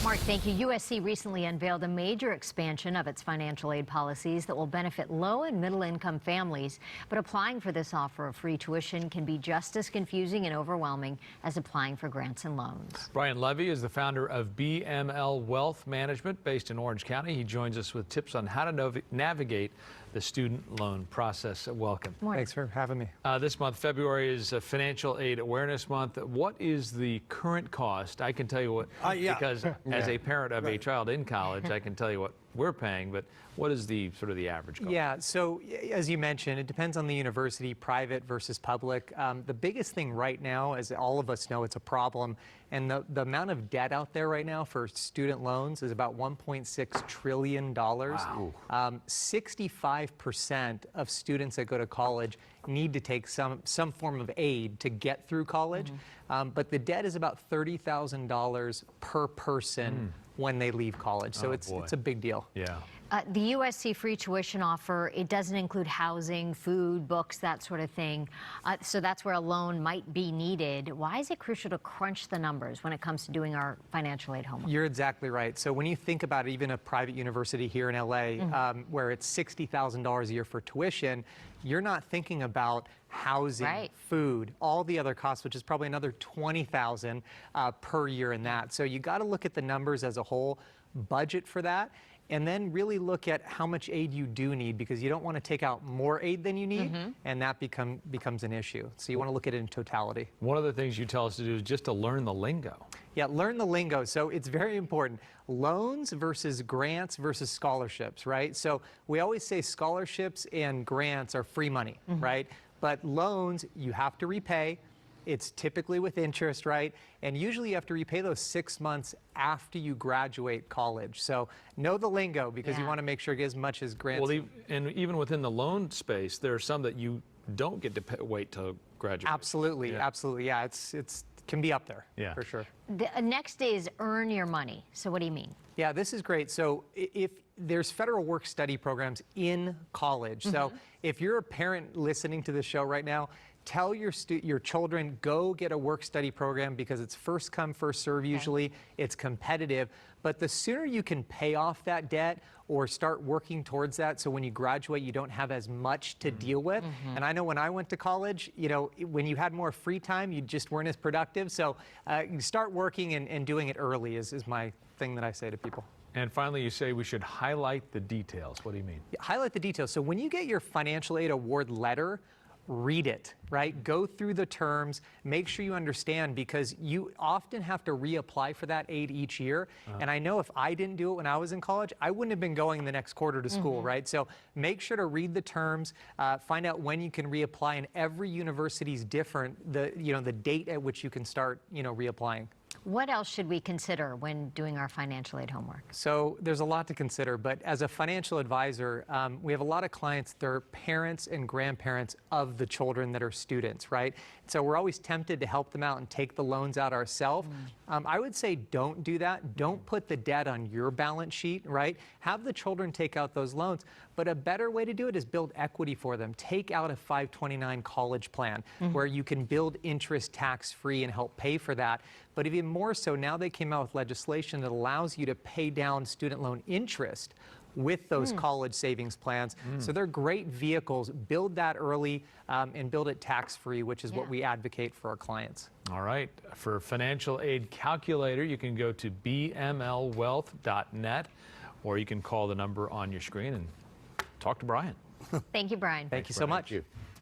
Mark, thank you. USC recently unveiled a major expansion of its financial aid policies that will benefit low and middle income families. But applying for this offer of free tuition can be just as confusing and overwhelming as applying for grants and loans. Brian Levy is the founder of BML Wealth Management based in Orange County. He joins us with tips on how to navigate the student loan process. Welcome. Morning. Thanks for having me. This month, February, is Financial Aid Awareness Month. What is the current cost? I can tell you what, because as a parent of a child in college, I can tell you what we're paying, but what is the sort of the average cost? Yeah, so as you mentioned, it depends on the university, private versus public. The biggest thing right now, as all of us know, it's a problem, and the amount of debt out there right now for student loans is about $1.6 trillion. Wow. 65% of students that go to college need to take some form of aid to get through college, but the debt is about $30,000 per person when they leave college. So it's a big deal. Yeah. The USC free tuition offer, it doesn't include housing, food, books, that sort of thing. So that's where a loan might be needed. Why is it crucial to crunch the numbers when it comes to doing our financial aid homework? You're exactly right. So when you think about even a private university here in LA, where it's $60,000 a year for tuition, you're not thinking about housing, food, all the other costs, which is probably another $20,000 per year in that. So you got to look at the numbers as a whole, budget for that, and then really look at how much aid you do need, because you don't want to take out more aid than you need, and that becomes an issue. So you want to look at it in totality. One of the things you tell us to do is just to learn the lingo. Yeah, learn the lingo. So it's very important. Loans versus grants versus scholarships, right? So we always say scholarships and grants are free money, right? But loans, you have to repay. It's typically with interest, right? And usually you have to repay those 6 months after you graduate college. So know the lingo, because you want to make sure you get as much as grants. Well, and even within the loan space, there are some that you don't get to wait till graduate. Absolutely, absolutely. Yeah, it's can be up there, for sure. The next day is earn your money. So what do you mean? Yeah, this is great. So if there's federal work study programs in college. So if you're a parent listening to this show right now, tell your children, go get a work study program, because it's first come, first serve usually. It's competitive. But the sooner you can pay off that debt or start working towards that, so when you graduate, you don't have as much to deal with. And I know when I went to college, you know, when you had more free time, you just weren't as productive. So you start working and doing it early is my thing that I say to people. And finally, you say we should highlight the details. What do you mean? Yeah, highlight the details. So when you get your financial aid award letter, read it, right? Go through the terms, make sure you understand, because you often have to reapply for that aid each year. And I know if I didn't do it when I was in college, I wouldn't have been going the next quarter to school, right? So make sure to read the terms, find out when you can reapply, and every university is different, the date at which you can start, reapplying. What else should we consider when doing our financial aid homework? So there's a lot to consider, but as a financial advisor, we have a lot of clients, they're parents and grandparents of the children that are students, right? So we're always tempted to help them out and take the loans out ourselves. I would say don't do that. Don't put the debt on your balance sheet, right? Have the children take out those loans. But a better way to do it is build equity for them. Take out a 529 college plan where you can build interest tax-free and help pay for that. But even more so, now they came out with legislation that allows you to pay down student loan interest with those college savings plans. So they're great vehicles. Build that early and build it tax-free, which is what we advocate for our clients. All right. For financial aid calculator, you can go to bmlwealth.net, or you can call the number on your screen and talk to Brian. Thank you, Brian. Thank you so much. Thank you.